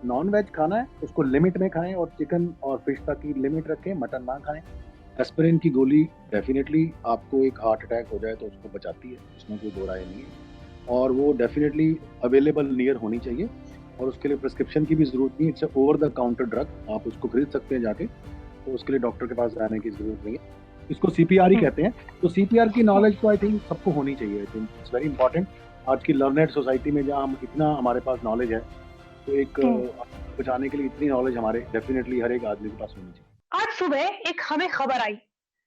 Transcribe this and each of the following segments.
Non veg खाना है उसको लिमिट में खाएं, और चिकन और फिश तक की लिमिट रखें, मटन ना खाएं। एस्पिरिन की गोली डेफिनेटली आपको एक हार्ट अटैक हो जाए तो उसको बचाती है, इसमें कोई दो राय नहीं है। और वो डेफिनेटली अवेलेबल नियर होनी चाहिए, और उसके लिए प्रिस्क्रिप्शन की भी जरूरत नहीं है। It's over the counter drug, आप उसको खरीद सकते हैं जाके, तो उसके लिए डॉक्टर के पास जाने की जरूरत नहीं है। इसको सीपीआर ही कहते हैं। तो सीपीआर की नॉलेज तो आई थिंक सबको होनी चाहिए। I think it's very important. आज की लर्नेड सोसाइटी में जहाँ हम इतना हमारे पास नॉलेज है, तो एक बचाने के लिए इतनी नॉलेज हमारे डेफिनेटली हर एक आदमी के पास होनी चाहिए। आज सुबह एक हमें खबर आई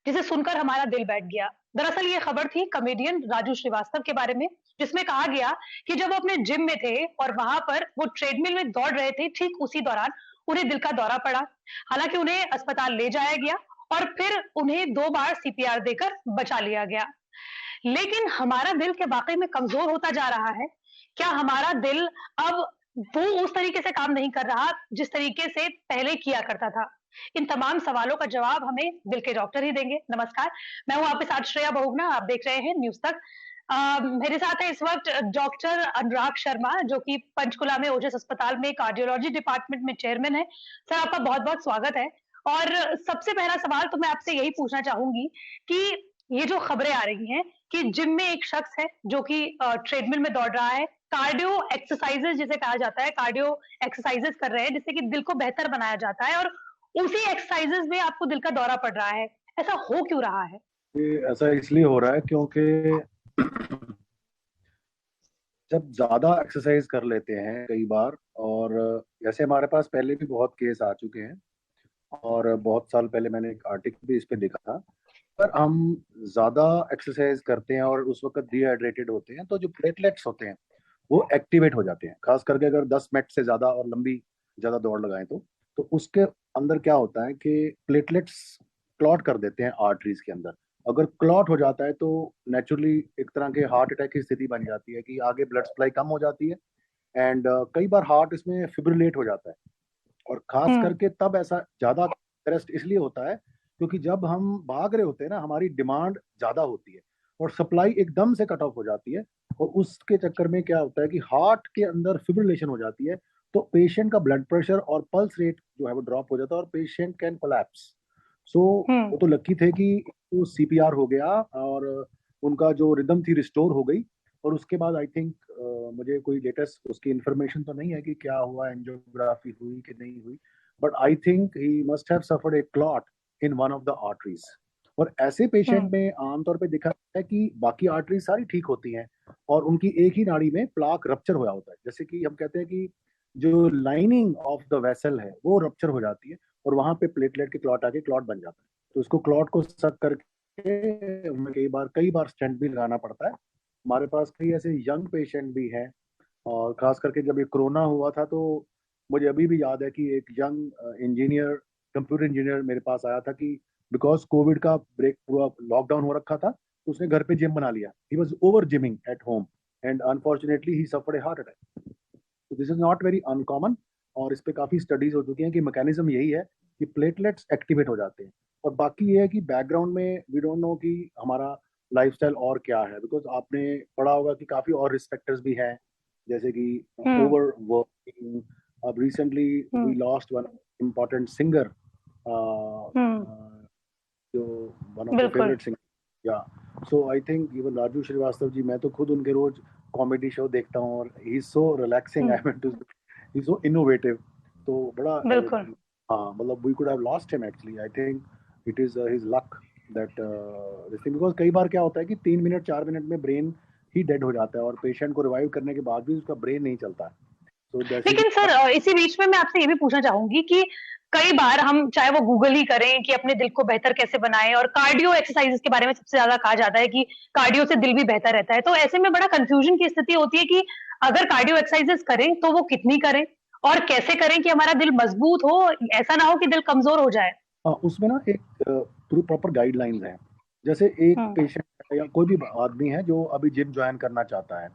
जिसे सुनकर हमारा दिल बैठ गया। दरअसल ये खबर थी कॉमेडियन राजू श्रीवास्तव के बारे में, जिसमें कहा गया कि जब वो अपने जिम में थे और वहां पर वो ट्रेडमिल में दौड़ रहे थे, ठीक उसी दौरान उन्हें दिल का दौरा पड़ा। हालांकि उन्हें अस्पताल ले जाया गया और फिर उन्हें 2 बार सीपीआर देकर बचा लिया गया। लेकिन हमारा दिल क्या वाकई में कमजोर होता जा रहा है? क्या हमारा दिल अब वो उस तरीके से काम नहीं कर रहा जिस तरीके से पहले किया करता था? इन तमाम सवालों का जवाब हमें दिल के डॉक्टर ही देंगे। नमस्कार, मैं हूं आपके साथ श्रेया बहुगुणा, आप देख रहे हैं न्यूज तक। मेरे साथ है इस वक्त डॉक्टर अनुराग शर्मा, जो कि पंचकुला में ओजस अस्पताल में कार्डियोलॉजी डिपार्टमेंट में चेयरमैन है। सर, आपका बहुत बहुत स्वागत है। और सबसे पहला सवाल तो मैं आपसे यही पूछना चाहूंगी कि ये जो खबरें आ रही हैं कि जिम में एक शख्स है जो कि ट्रेडमिल में दौड़ रहा है, कार्डियो एक्सरसाइजेज जिसे कहा जाता है, कार्डियो एक्सरसाइजेज कर रहे हैं जिससे कि दिल को बेहतर बनाया जाता है, और उसी एक्सरसाइजेज में आपको दिल का दौरा पड़ रहा है। ऐसा हो क्यों रहा है? ये ऐसा इसलिए हो रहा है क्योंकि जब ज्यादा एक्सरसाइज कर लेते हैं कई बार, और जैसे हमारे पास पहले भी बहुत केस आ चुके हैं, और बहुत साल पहले मैंने एक आर्टिकल भी इस पे देखा था। पर हम ज्यादा एक्सरसाइज करते हैं और उस वक्त डिहाइड्रेटेड होते हैं, तो जो प्लेटलेट्स होते हैं वो एक्टिवेट हो जाते हैं। खास करके अगर 10 मिनट से ज्यादा और लंबी ज्यादा दौड़ लगाएं तो उसके अंदर क्या होता है कि प्लेटलेट्स क्लॉट कर देते हैं आर्टरीज के अंदर। अगर क्लॉट हो जाता है तो नेचुरली एक तरह के हार्ट अटैक की स्थिति बन जाती है कि आगे ब्लड सप्लाई कम हो जाती है, एंड कई बार हार्ट इसमें फिब्रिलेट हो जाता है। और खास हम्म। करके तब ऐसा ज्यादा इंटरेस्ट इसलिए होता है क्योंकि जब हम भाग रहे होते हैं ना, हमारी डिमांड ज्यादा होती है और सप्लाई एकदम से कट ऑफ हो जाती है। और उसके चक्कर में क्या होता है कि हार्ट के अंदर फिब्रिलेशन हो जाती है, तो पेशेंट का ब्लड प्रेशर और पल्स रेट जो है वो ड्रॉप हो जाता है और पेशेंट कैन कोलैप्स। सो हम्म। वो तो लकी थे कि वो सीपीआर हो गया और उनका जो रिदम थी रिस्टोर हो गई। और उसके बाद आई थिंक मुझे कोई लेटेस्ट उसकी इंफॉर्मेशन तो नहीं है कि क्या हुआ, एंजियोग्राफी हुई कि नहीं हुई, but I think he must have suffered A clot in one of the arteries. और ऐसे पेशेंट हम्म। में आमतौर पे देखा है कि बाकी आर्टरीज सारी ठीक होती हैं और उनकी एक ही नाड़ी में प्लाक रप्चर हुआ होता है। जैसे कि हम कहते हैं कि जो लाइनिंग ऑफ द वेसल है वो रप्चर हो जाती है, और वहां पे प्लेटलेट के क्लॉट आके क्लॉट बन जाता है। तो उसको क्लॉट को सक करके हमें कई बार स्टेंट भी लगाना पड़ता है। हमारे पास कई ऐसे यंग पेशेंट भी हैं, और खास करके जब ये कोरोना हुआ था तो मुझे अभी भी याद है कि एक यंग इंजीनियर, कंप्यूटर इंजीनियर मेरे पास आया था कि बिकॉज कोविड का ब्रेक पूरा लॉकडाउन हो रखा था, तो उसने घर पे जिम बना लिया। He was over gyming at home, and unfortunately he suffered a heart attack. तो this is not very uncommon, और इस पे काफी स्टडीज हो चुकी हैं कि मैकेनिज्म यही है कि प्लेटलेट्स एक्टिवेट हो जाते हैं। और बाकी ये है कि बैकग्राउंड में वी डोंट नो कि हमारा लाइफस्टाइल और क्या है, बिकॉज आपने पढ़ा होगा कि काफी और रिस्क फैक्टर्स भी हैं, जैसे कि हम्म। Over working. अब recently we hmm. Lost one important singer, hmm. जो वन ऑफ द बिल्कुल। Favourite singer. या so I think even Raju Srivastava ji, मैं तो खुद उनके रोज कॉमेडी शो देखता हूँ, और he is so relaxing, I mean to, he so innovative. तो बड़ा बिल्कुल। हाँ, मतलब we could have lost him actually. I think it is his luck that this thing, because कई बार क्या होता है कि 3 मिनट 4 मिनट में ब्रेन ही डेड हो जाता है, और पेशेंट को रिवाइव करने के बाद भी उसका ब्रेन नहीं चलता है। तो जैसे कि लेकिन सर, इसी बीच में मैं आपसे ये भी पूछना चाहूंगी कि कई बार हम चाहे वो गूगल ही करें कि अपने दिल को बेहतर कैसे बनाएं, और कार्डियो एक्सरसाइजेस के बारे में सबसे ज्यादा कहा जाता है कि कार्डियो से दिल भी बेहतर रहता है, तो ऐसे में बड़ा कंफ्यूजन की स्थिति होती है कि अगर कार्डियो एक्सरसाइजेस करें तो वो कितनी करें और कैसे करें कि हमारा दिल मजबूत हो, ऐसा ना हो कि दिल कमजोर हो जाए। हाँ, उसमें ना एक पूरी प्रॉपर गाइडलाइंस है। जैसे एक हम्म। पेशेंट या कोई भी आदमी है जो अभी जिम ज्वाइन करना चाहता है,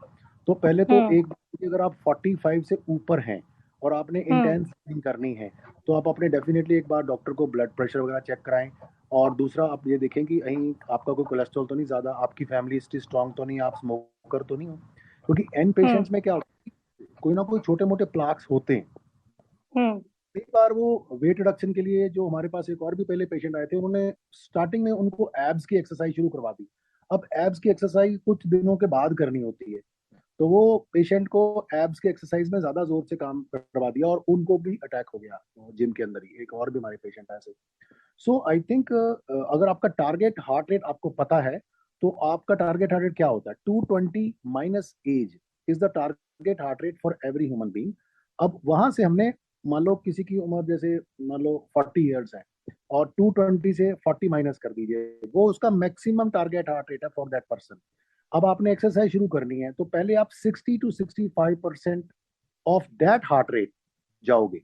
तो पहले तो हम्म। एक अगर आप 45 से ऊपर हैं और आपने हम्म। इंटेंस ट्रेनिंग करनी है, तो आप अपने डेफिनेटली एक बार डॉक्टर को ब्लड प्रेशर वगैरह चेक कराएं। और दूसरा आप ये देखें कि कहीं आपका कोई कोलेस्ट्रॉल तो नहीं ज़्यादा, आपकी फैमिली हिस्ट्री स्ट्रांग तो नहीं, आप स्मोकर तो नहीं हो। क्योंकि एन हम्म। पेशेंट्स में क्या होता है, कोई ना कोई छोटे मोटे प्लाक्स होते हैं, हम्म। कई बार वो वेट रिडक्शन के लिए, जो हमारे पास एक और भी पहले पेशेंट आए थे, उन्होंने स्टार्टिंग में उनको एब्स की एक्सरसाइज शुरू करवा दी। अब एब्स की एक्सरसाइज कुछ दिनों के बाद करनी होती है, तो वो पेशेंट को एब्स के एक्सरसाइज में ज्यादा जोर से काम करवा दिया और उनको भी अटैक हो गया जिम के अंदर ही। एक और भी हमारे पेशेंट है ऐसे। सो आई थिंक अगर आपका टारगेट हार्ट रेट आपको पता है, तो आपका टारगेट हार्ट रेट क्या होता है? 220 minus age is the target heart rate for every human being. अब वहां से हमने, मान लो किसी की उम्र जैसे मान लो 40 ईयर्स है, और 220 से 40 माइनस कर दीजिए, वो उसका मैक्सिमम टारगेट हार्ट रेट है फॉर दैट पर्सन। अब आपने एक्सरसाइज शुरू करनी है, तो पहले आप 60 to 65% of that heart rate जाओगे।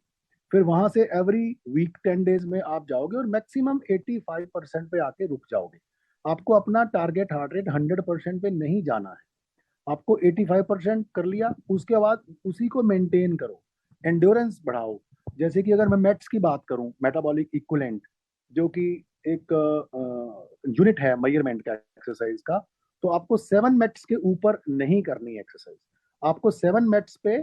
फिर वहां से एवरी वीक 10 डेज में आप जाओगे और मैक्सिमम 85% पे आके रुक जाओगे। आपको अपना टारगेट हार्ट रेट 100% पे नहीं जाना है। आपको 85% कर लिया, उसके बाद उसी को मेंटेन करो, एंड्योरेंस बढ़ाओ। जैसे कि अगर मैं मेट्स की बात करूं, मेटाबॉलिक इक्विवेलेंट, जो कि एक यूनिट है मेजरमेंट का एक्सरसाइज का, तो आपको 7 मेट्स के ऊपर नहीं करनी है एक्सरसाइज। आपको 7 मेट्स पे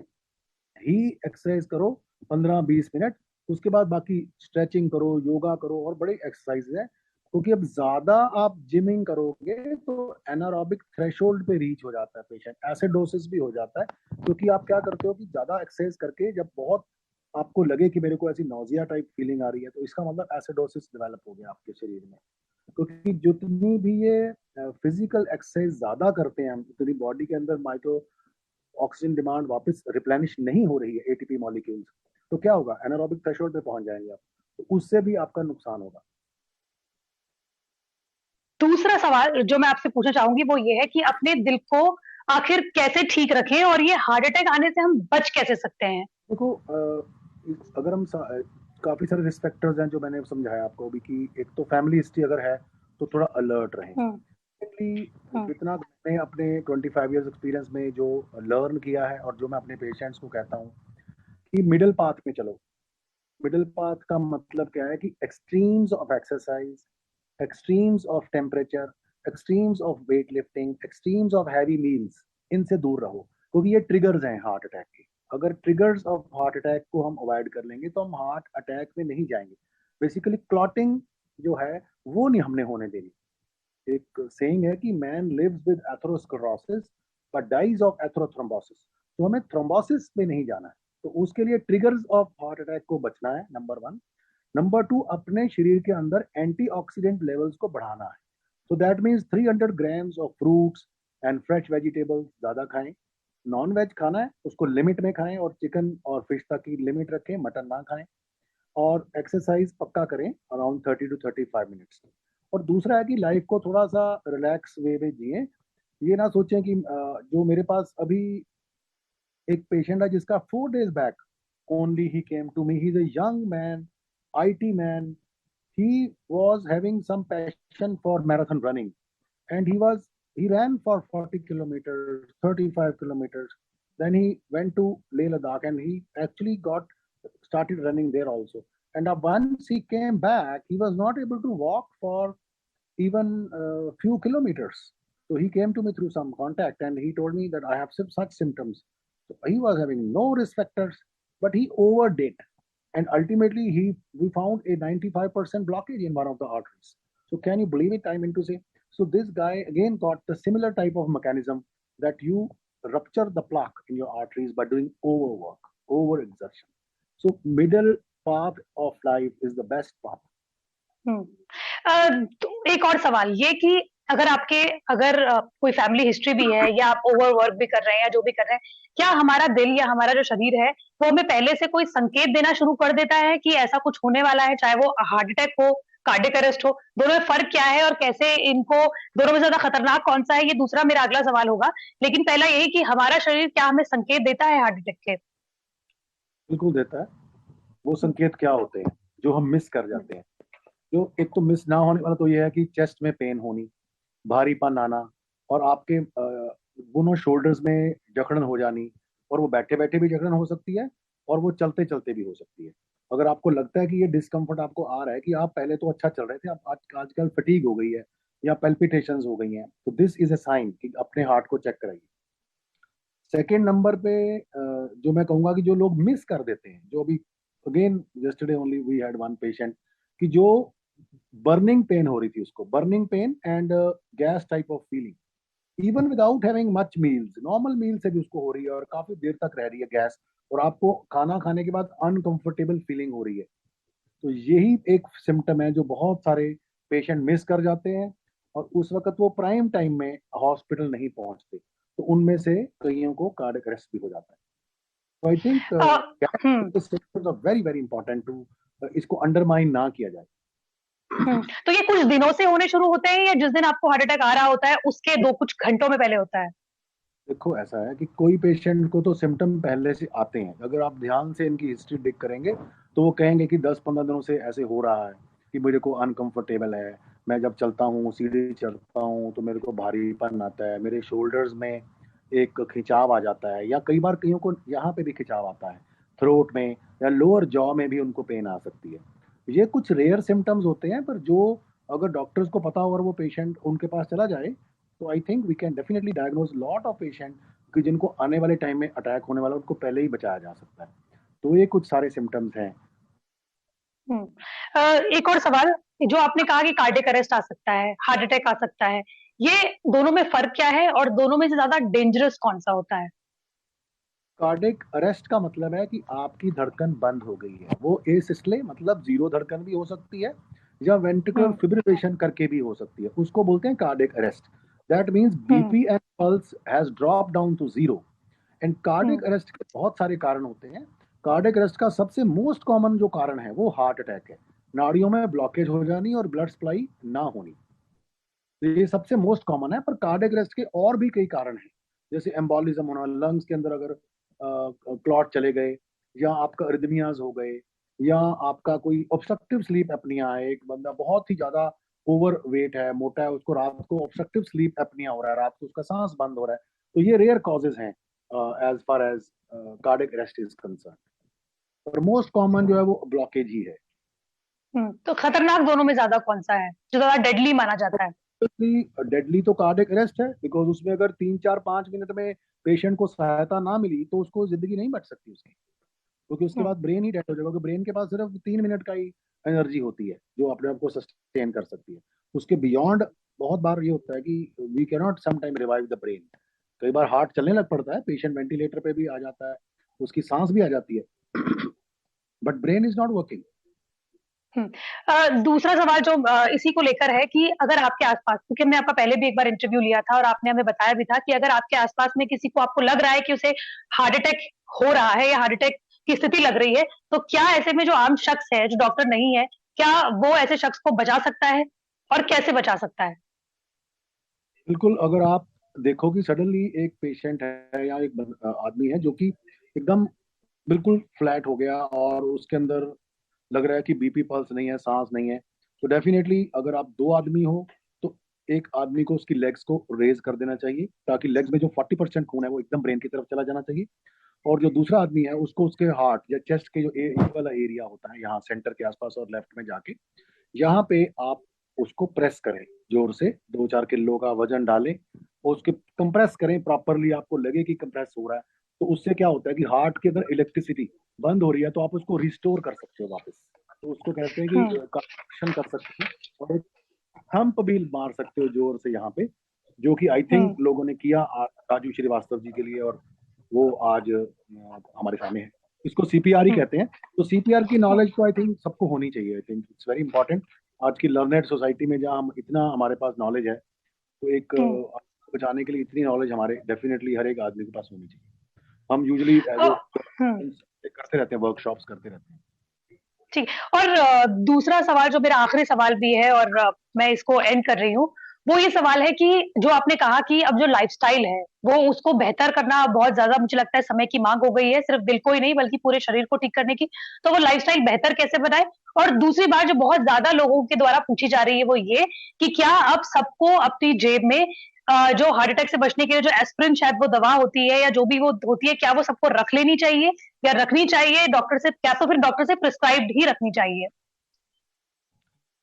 ही एक्सरसाइज करो, 15-20 मिनट। उसके बाद बाकी स्ट्रेचिंग करो, योगा करो, और बड़ी एक्सरसाइज है। क्योंकि अब ज्यादा आप जिमिंग करोगे तो एनारोबिक थ्रेशोल्ड पे रीच हो जाता है पेशेंट, एसिडोसिस भी हो जाता है। क्योंकि आप क्या करते हो कि ज्यादा एक्सरसाइज करके जब बहुत आपको लगे कि मेरे को ऐसी नोजिया टाइप फीलिंग आ रही है, तो इसका मतलब एसिडोसिस डेवलप हो गया आपके शरीर में। क्योंकि जितनी भी ये फिजिकल एक्सरसाइज ज्यादा करते हैं हम, उतनी बॉडी के अंदर माइक्रो ऑक्सीजन डिमांड वापस रिप्लेनिश नहीं हो रही है एटीपी मॉलिक्यूल्स। तो क्या होगा? एनारोबिक थ्रेशोल्ड पे पहुंच जाएंगे आप, तो उससे भी आपका नुकसान होगा। दूसरा सवाल जो मैं आपसे पूछना चाहूंगी वो ये है कि अपने दिल को आखिर कैसे ठीक रखें और ये हार्ट अटैक आने से हम बच कैसे सकते हैं? देखो, अगर हम काफी सारे रिस्क फैक्टर्स हैं जो मैंने समझाया आपको अभी, कि एक तो फैमिली हिस्ट्री अगर है तो थोड़ा अलर्ट रहें। हम्म। Secondly, हम्म। जितना मैंने अपने 25 ईयर्स एक्सपीरियंस में जो लर्न किया है, और जो मैं अपने पेशेंट्स को कहता हूँ, कि मिडिल पाथ में चलो। मिडिल पाथ का मतलब क्या है? कि extremes of exercise, extremes of temperature, extremes of weight lifting, extremes of heavy meals, इनसे दूर रहो। क्योंकि ये ट्रिगर्स हैं हार्ट अटैक के। अगर ट्रिगर्स ऑफ हार्ट अटैक को हम अवॉइड कर लेंगे तो हम हार्ट अटैक में नहीं जाएंगे। बेसिकली क्लॉटिंग जो है वो नहीं हमने होने देनी। एक सेइंग है कि man lives with atherosclerosis but dies of atherothrombosis. तो हमें थ्रोम्बोसिस में नहीं जाना है। तो उसके लिए ट्रिगर्स ऑफ हार्ट अटैक को बचना है, नंबर वन। नंबर टू, अपने शरीर के अंदर एंटीऑक्सीडेंट लेवल्स को बढ़ाना है। तो that means 300 grams of fruits and fresh vegetables ज्यादा खाएं। नॉन वेज खाना है उसको लिमिट में खाएं, और चिकन और फिश तक की लिमिट रखें, मटन ना खाएं। और एक्सरसाइज पक्का करें अराउंड 30 to 35 मिनट्स। और दूसरा है कि लाइफ को थोड़ा सा रिलैक्स वे में जिए। ये ना सोचें कि जो मेरे पास अभी एक पेशेंट है जिसका 4 days back only he came to me, he is a young man, IT man. he was having some passion for marathon running, and he ran for 40 kilometers, 35 kilometers. Then he went to Leh Ladakh, and he actually got started running there also. And once he came back, he was not able to walk for even a few kilometers. So he came to me through some contact, and he told me that I have such symptoms. So he was having no risk factors, but he overdid, and ultimately we found a 95% blockage in one of the arteries. So can you believe it? I mean to say, so this guy again got the similar type of mechanism, that you rupture the plaque in your arteries by doing overwork, overexertion. So middle path of life is the best path. हम्म। तो एक और सवाल ये कि अगर कोई family history भी है या आप ओवरवर्क भी कर रहे हैं या जो भी कर रहे हैं, क्या हमारा दिल या हमारा जो शरीर है वो हमें पहले से कोई संकेत देना शुरू कर देता है कि ऐसा कुछ होने वाला है, चाहे वो हार्ट अटैक हो, कार्डियक अरेस्ट हो? दोनों में फर्क क्या है और कैसे इनको, दोनों में ज्यादा खतरनाक कौन सा है, ये दूसरा मेरा अगला सवाल होगा। लेकिन पहला यही कि हमारा शरीर क्या हमें संकेत देता है हार्ट अटैक के? बिल्कुल देता है। वो संकेत क्या होते हैं जो हम मिस कर जाते हैं? जो एक तो मिस ना होने वाला तो ये है कि चेस्ट में पेन होनी, भारीपन आना, और आपके दोनों शोल्डर्स में जकड़न हो जानी। और वो बैठे बैठे भी जकड़न हो सकती है, और वो चलते चलते भी हो सकती है। अगर आपको लगता है कि ये डिस्कम्फर्ट आपको आ रहा है, कि आप पहले तो अच्छा चल रहे थे, आप आजकल फटीग हो गई है या पेल्पिटेशंस हो गई हैं, तो दिस इज अ साइन कि अपने हार्ट को चेक कराइए। सेकेंड नंबर पे जो मैं कहूंगा कि जो लोग मिस कर देते हैं, जो अभी again yesterday only we had one patient कि जो बर्निंग पेन हो रही थी उसको, burning pain and gas type of feeling, even without having much meals, normal meal से भी उसको हो रही है और काफी देर तक रह रही है गैस, और आपको खाना खाने के बाद अनकंफर्टेबल फीलिंग हो रही है। तो यही एक सिम्टम है जो बहुत सारे पेशेंट मिस कर जाते हैं, और उस वक्त वो प्राइम टाइम में हॉस्पिटल नहीं पहुंचते, तो उनमें से कईयों को कार्डियक अरेस्ट भी हो जाता है। तो I think hmm symptoms are very very important to, इसको अंडरमाइन ना किया जाए। तो ये कुछ दिनों से होने शुरू होते हैं या जिस दिन आपको हार्ट अटैक आ रहा होता है उसके दो कुछ घंटों में पहले होता है? देखो ऐसा है कि कोई पेशेंट को तो सिम्टम पहले से आते हैं, अगर आप ध्यान से इनकी हिस्ट्री देख करेंगे तो वो कहेंगे कि 10-15 दिनों से ऐसे हो रहा है कि मेरे को अनकंफर्टेबल है, मैं जब चलता हूँ सीढ़ी चढ़ता हूँ तो मेरे को भारीपन आता है, मेरे शोल्डर्स में एक खिंचाव आ जाता है, या कई बार कईयों को यहाँ पे भी खिंचाव आता है, थ्रोट में या लोअर जॉ में भी उनको पेन आ सकती है। ये कुछ रेयर सिम्टम्स होते हैं, पर जो अगर डॉक्टर्स को पता हो और वो पेशेंट उनके पास चला जाए, तो I think we can definitely diagnose lot of patient कि जिनको आने वाले टाइम में अटैक होने वाला उनको पहले ही बचाया जा सकता है। तो ये कुछ सारे सिम्टम्स हैं। हम्म एक और सवाल, जो आपने कहा कि कार्डियक अरेस्ट आ सकता है, हार्ट अटैक आ सकता है, ये दोनों में फर्क क्या है और दोनों में से ज्यादा डेंजरस कौन सा होता है? कार्डिक अरेस्ट का मतलब है कि आपकी धड़कन बंद हो गई है, वो एसिस्टले मतलब जीरो धड़कन भी हो सकती है, या वेंट्रिकुलर हम्म फिब्रिलेशन करके भी हो सकती है, उसको बोलते हैं cardiac arrest. That means hmm BP and pulse has drop down to zero. And cardiac hmm arrest के बहुत सारे कारण होते हैं। कार्डिक अरेस्ट का सबसे मोस्ट कॉमन जो कारण है वो हार्ट अटैक है, नाड़ियों में ब्लॉकेज हो जानी और ब्लड सप्लाई ना होनी। तो ये सबसे मोस्ट कॉमन है, पर कार्डियक अरेस्ट के और भी कई कारण हैं, जैसे एम्बोलिज्म होना, लंग्स के अंदर अगर क्लॉट चले गए, या आपका अरिदमियाज हो गए, या आपका कोई ऑब्स्ट्रक्टिव स्लीप एपनिया है, एक बंदा बहुत ही ज्यादा ओवर वेट है, मोटा है, उसको रात को ऑब्स्ट्रक्टिव स्लीप एपनिया हो रहा है, रात को उसका सांस बंद हो रहा है, तो ये रेयर कॉजेज हैं as far as cardiac arrest is concern. और मोस्ट कॉमन जो है वो ब्लॉकेज ही है। तो खतरनाक दोनों में ज्यादा कौन सा है, जो ज्यादा डेडली माना जाता है? डेडली तो कार्डियक अरेस्ट है, बिकॉज उसमें अगर 3-4-5 मिनट में पेशेंट को सहायता ना मिली तो उसको जिंदगी नहीं बच सकती उसकी, क्योंकि उसके हम्म बाद ब्रेन ही डेड हो जाएगा, क्योंकि ब्रेन के पास सिर्फ 3 मिनट का ही एनर्जी होती है जो अपने आप को सस्टेन कर सकती है। उसके बियॉन्ड बहुत बार ये होता है कि we can not some time revive the brain. कई बार हार्ट चलने लग पड़ता है, पेशेंट वेंटिलेटर पे भी आ जाता है, उसकी सांस भी आ जाती है, but brain is not working. दूसरा सवाल जो इसी को लेकर है कि अगर आपके आसपास, क्योंकि हमने आपका पहले भी एक बार इंटरव्यू लिया था और आपने हमें बताया भी था कि अगर आपके आसपास में किसी को आपको लग रहा है कि उसे हार्ट अटैक हो रहा है या हार्ट अटैक की स्थिति लग रही है, तो क्या ऐसे में जो आम शख्स है, जो डॉक्टर नहीं है, क्या वो ऐसे शख्स को बचा सकता है और कैसे बचा सकता है? बिल्कुल, अगर आप देखो कि सडनली एक पेशेंट है या एक आदमी है जो कि एकदम बिल्कुल फ्लैट हो गया और उसके अंदर लग रहा है कि बीपी पल्स नहीं है, सांस नहीं है, तो डेफिनेटली अगर आप दो आदमी हो तो एक आदमी को उसकी लेग्स को रेज कर देना चाहिए, ताकि लेग्स में जो 40% खून है वो एकदम ब्रेन की तरफ चला जाना चाहिए। और जो दूसरा आदमी है उसको उसके हार्ट या चेस्ट के जो ये वाला एरिया होता है, यहाँ सेंटर के आसपास और लेफ्ट में जाके, यहाँ पे आप उसको प्रेस करें, जोर से 2-4 किलो का वजन डालें और उसके कंप्रेस करें प्रॉपरली, आपको लगे कि कंप्रेस हो रहा है, तो उससे क्या होता है कि हार्ट के अंदर इलेक्ट्रिसिटी बंद हो रही है तो आप उसको रिस्टोर कर सकते हो वापस। तो उसको कहते हैं कि हम्म कंडक्शन कर सकते हैं, और एक थंप भी मार सकते हो जोर से यहाँ पे, जो कि आई हम्म थिंक लोगों ने किया राजू श्रीवास्तव जी के लिए, और वो आज हमारे सामने है। इसको सीपीआर ही हम्म कहते हैं। तो सीपीआर की हम्म नॉलेज तो आई थिंक सबको होनी चाहिए, I think it's very important. आज की लर्नेड सोसाइटी में जहाँ हम इतना हमारे पास नॉलेज है, तो एक हम्म बचाने के लिए इतनी नॉलेज हमारे डेफिनेटली हर एक आदमी के पास होनी चाहिए। हम यूजुअली एज ओ, ए हम्म करते रहते हैं, वर्कशॉप्स करते रहते हैं। ठीक। और दूसरा सवाल जो मेरा आखिरी सवाल भी है और मैं इसको एंड कर रही हूँ, वो ये सवाल है कि जो आपने कहा कि अब जो लाइफस्टाइल है वो उसको बेहतर करना बहुत ज्यादा मुझे लगता है समय की मांग हो गई है, सिर्फ दिल को ही नहीं बल्कि पूरे शरीर को ठीक करने की। तो वो लाइफस्टाइल बेहतर कैसे बनाए? और दूसरी बात जो बहुत ज्यादा लोगों के द्वारा पूछी जा रही है वो ये कि क्या अब सबको अपनी जेब में जो हार्ट अटैक से बचने के लिए जो एस्पिरिन शायद वो दवा होती है या जो भी वो होती है, क्या वो सबको रख लेनी चाहिए या रखनी चाहिए डॉक्टर से, क्या तो फिर डॉक्टर से प्रिस्क्राइब्ड ही रखनी चाहिए?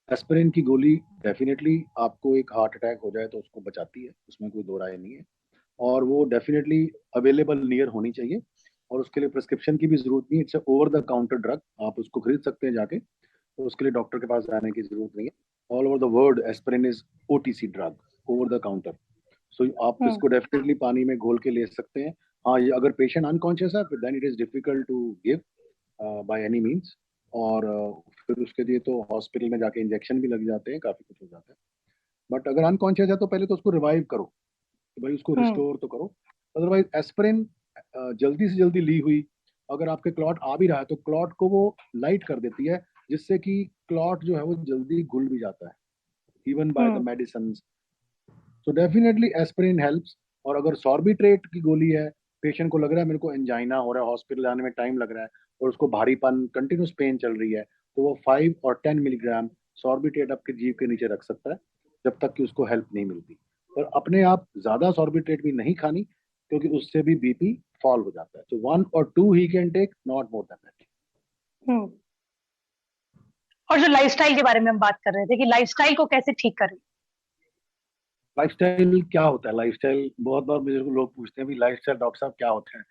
एस्पिरिन की गोली डेफिनेटली आपको एक हार्ट अटैक हो जाए तो उसको बचाती है, उसमें कोई दो राय नहीं है, और वो डेफिनेटली अवेलेबल नियर होनी चाहिए। और उसके लिए प्रिस्क्रिप्शन की भी जरूरत नहीं, it's over the counter drug, आप उसको खरीद सकते हैं जाके, तो उसके लिए डॉक्टर के पास जाने की जरूरत नहीं है। All over the world aspirin is OTC drug, over the counter. So आप इसको डेफिनेटली पानी में घोल के ले सकते हैं। हाँ, ये अगर पेशेंट अनकॉन्शियस है then it is difficult to give by any means, और फिर उसके लिए तो हॉस्पिटल में जाके इंजेक्शन भी लग जाते हैं, काफी कुछ हो जाता है। बट अगर अनकॉन्शियस है तो पहले तो उसको रिवाइव करो, कि भाई उसको रिस्टोर तो करो। अदरवाइज एस्पिरिन जल्दी से जल्दी ली हुई, अगर आपके क्लॉट आ भी रहा है तो क्लॉट को वो लाइट कर देती है, जिससे कि क्लॉट जो है वो जल्दी घुल भी जाता है, even by the medicine. So definitely aspirin helps. और अगर सॉर्बिट्रेट की गोली है, पेशेंट को लग रहा है मेरे को एंजाइना हो रहा है, हॉस्पिटल आने में टाइम लग रहा है, और उसको भारीपन, कंटिन्यूस पेन चल रही है, तो वो 5 और 10 मिलीग्राम सॉर्बिट्रेट आपके जीभ के नीचे रख सकता है, जब तक कि उसको हेल्प नहीं मिलती। पर अपने आप ज्यादा सॉर्बिट्रेट भी नहीं खानी, क्योंकि उससे भी बीपी फॉल हो जाता है। तो 1 और 2 he can take, not more than that. और जो लाइफस्टाइल के बारे में हम बात कर रहे थे कि लाइफस्टाइल को कैसे ठीक करें। लाइफस्टाइल क्या होता है? लाइफस्टाइल बहुत बार मुझे लोग पूछते हैं भी, लाइफस्टाइल डॉक्टर साहब क्या होता है?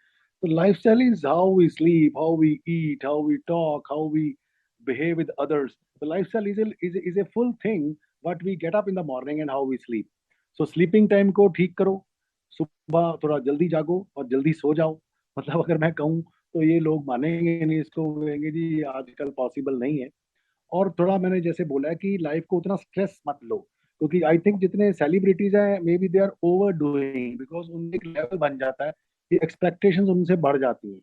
तो lifestyle is how we sleep, how we eat, how we talk, how we behave with others. तो lifestyle is a full thing, what we get up in the morning and how we sleep. So sleeping time को ठीक करो, सुबह थोड़ा जल्दी जागो और जल्दी सो जाओ। मतलब अगर मैं कहूँ तो ये लोग मानेंगे नहीं, इसको कहेंगे जी आजकल पॉसिबल नहीं है। और थोड़ा मैंने जैसे बोला है कि लाइफ को उतना स्ट्रेस मत लो, क्योंकि आई थिंक जितने सेलिब्रिटीज हैं maybe they are over doing, because उनका एक लेवल बन जाता है कि एक्सपेक्टेशंस उनसे बढ़ जाती हैं।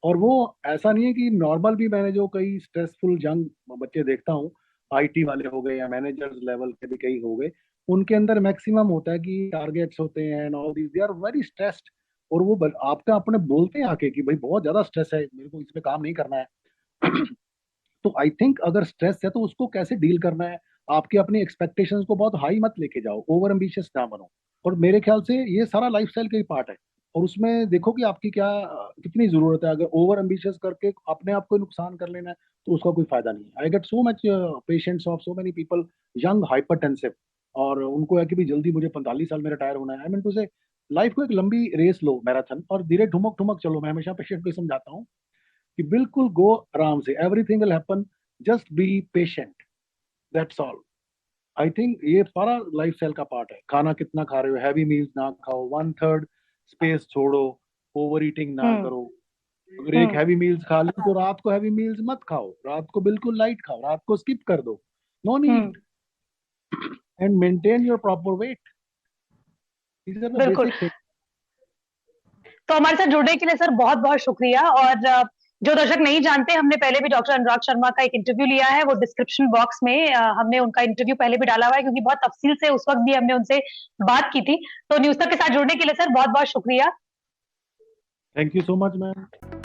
और वो ऐसा नहीं है कि नॉर्मल भी, मैंने जो कई स्ट्रेसफुल यंग बच्चे देखता हूँ, आईटी वाले हो गए या मैनेजर्स लेवल के भी कई हो गए, उनके अंदर मैक्सिमम होता है कि टारगेट्स होते हैं and all this, they are very stressed. और वो आपका अपने बोलते हैं आके कि भाई बहुत ज्यादा स्ट्रेस है, मेरे को इसमें काम नहीं करना है। तो आई थिंक अगर स्ट्रेस है तो उसको कैसे डील करना है, आपकी अपनी एक्सपेक्टेशंस को बहुत हाई मत लेके जाओ, ओवर एम्बिशियस ना बनो। और मेरे ख्याल से ये सारा लाइफस्टाइल का ही पार्ट है। और उसमें देखो कि आपकी क्या कितनी जरूरत है। अगर ओवर एम्बिशियस करके अपने आप को नुकसान कर लेना है तो उसका कोई फायदा नहीं है। I get so much patients of so many people, young hypertensive, और उनको है कि भी जल्दी मुझे 45 साल में रिटायर होना है। आई मीन टू से लाइफ को एक लंबी रेस लो, मैराथन, और धीरे ठुमक ठुमक चलो। मैं हमेशा पेशेंट को समझाता हूँ कि बिल्कुल गो आराम से, everything will happen, just be patient, that's all. I think ये सारा लाइफ स्टाइल का पार्ट है। खाना कितना खा रहे हो, हैवी मील्स ना खाओ, 1/3 स्पेस छोड़ो, ओवर ईटिंग ना करो। अगर एक हैवी मील्स खा ली तो रात को हैवी मील्स मत खाओ, रात को बिल्कुल लाइट खाओ, रात को स्किप कर दो, no need, and maintain your proper weight. These are the बिल्कुल। Basic thing. तो हमारे साथ जुड़ने के लिए सर बहुत बहुत शुक्रिया। और जो दर्शक नहीं जानते, हमने पहले भी डॉक्टर अनुराग शर्मा का एक इंटरव्यू लिया है, वो डिस्क्रिप्शन बॉक्स में हमने उनका इंटरव्यू पहले भी डाला हुआ है, क्योंकि बहुत तफसील से उस वक्त भी हमने उनसे बात की थी। तो न्यूज तक के साथ जुड़ने के लिए सर बहुत बहुत शुक्रिया। Thank you so much ma'am.